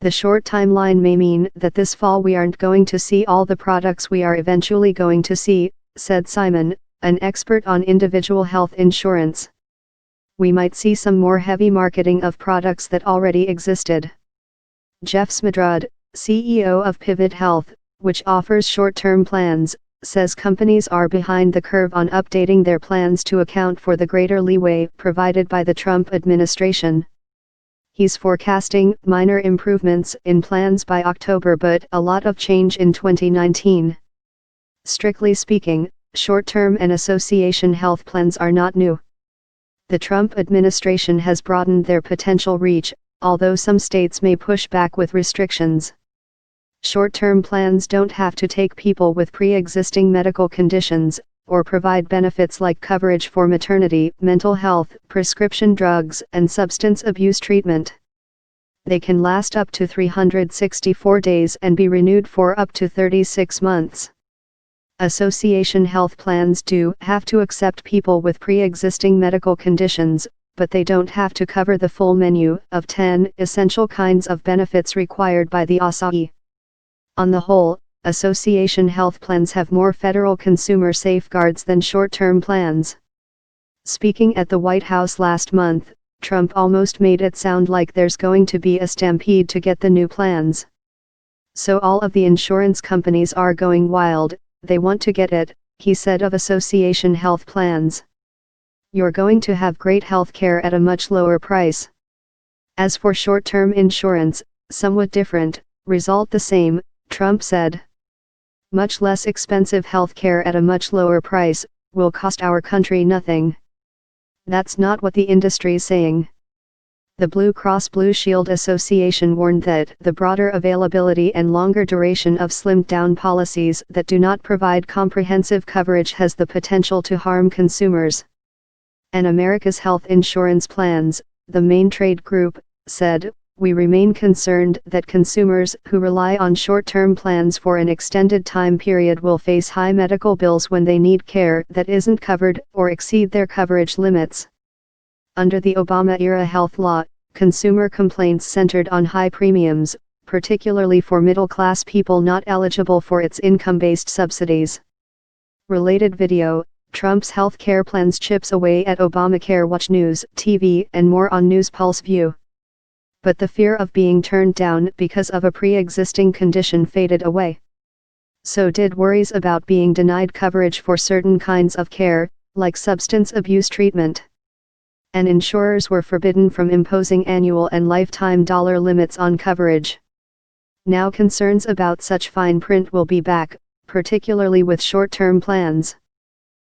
The short timeline may mean that this fall we aren't going to see all the products we are eventually going to see, said Simon, an expert on individual health insurance. We might see some more heavy marketing of products that already existed. Jeff Smadrud, CEO of Pivot Health, which offers short-term plans, says companies are behind the curve on updating their plans to account for the greater leeway provided by the Trump administration. He's forecasting minor improvements in plans by October but a lot of change in 2019. Strictly speaking, short-term and association health plans are not new. The Trump administration has broadened their potential reach, although some states may push back with restrictions. Short-term plans don't have to take people with pre-existing medical conditions, or provide benefits like coverage for maternity, mental health, prescription drugs, and substance abuse treatment. They can last up to 364 days and be renewed for up to 36 months. Association health plans do have to accept people with pre-existing medical conditions, but they don't have to cover the full menu of 10 essential kinds of benefits required by the ASAI. On the whole, association health plans have more federal consumer safeguards than short-term plans. Speaking at the White House last month, Trump almost made it sound like there's going to be a stampede to get the new plans. So all of the insurance companies are going wild, they want to get it, he said of association health plans. You're going to have great health care at a much lower price. As for short-term insurance, somewhat different, result the same, Trump said. Much less expensive health care at a much lower price, will cost our country nothing. That's not what the industry's saying. The Blue Cross Blue Shield Association warned that the broader availability and longer duration of slimmed-down policies that do not provide comprehensive coverage has the potential to harm consumers. And America's Health Insurance Plans, the main trade group, said, "We remain concerned that consumers who rely on short-term plans for an extended time period will face high medical bills when they need care that isn't covered or exceed their coverage limits." Under the Obama-era health law, consumer complaints centered on high premiums, particularly for middle-class people not eligible for its income-based subsidies. Related video, Trump's health care plans chips away at Obamacare. Watch News, TV and more on News Pulse View. But the fear of being turned down because of a pre-existing condition faded away. So did worries about being denied coverage for certain kinds of care, like substance abuse treatment. And insurers were forbidden from imposing annual and lifetime dollar limits on coverage. Now concerns about such fine print will be back, particularly with short-term plans.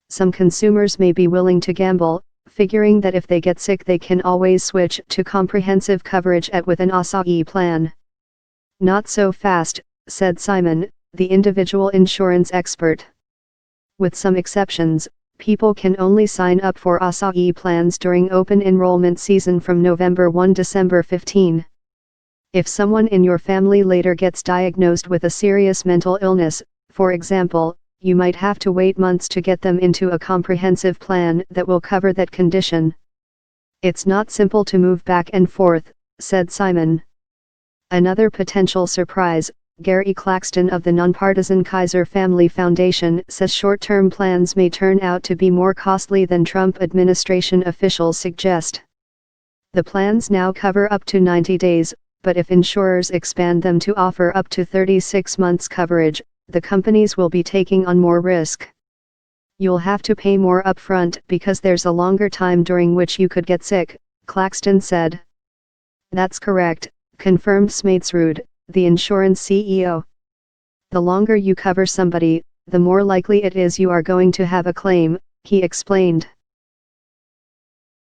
Some consumers may be willing to gamble, figuring that if they get sick they can always switch to comprehensive coverage with an ASAI plan. Not so fast, said Simon, the individual insurance expert. With some exceptions, people can only sign up for ASAI plans during open enrollment season from November 1 to December 15. If someone in your family later gets diagnosed with a serious mental illness, for example, you might have to wait months to get them into a comprehensive plan that will cover that condition. It's not simple to move back and forth, said Simon. Another potential surprise, Gary Claxton of the nonpartisan Kaiser Family Foundation says short-term plans may turn out to be more costly than Trump administration officials suggest. The plans now cover up to 90 days, but if insurers expand them to offer up to 36 months coverage, the companies will be taking on more risk. You'll have to pay more upfront because there's a longer time during which you could get sick, Claxton said. That's correct, confirmed Smadrud, the insurance CEO. The longer you cover somebody, the more likely it is you are going to have a claim, he explained.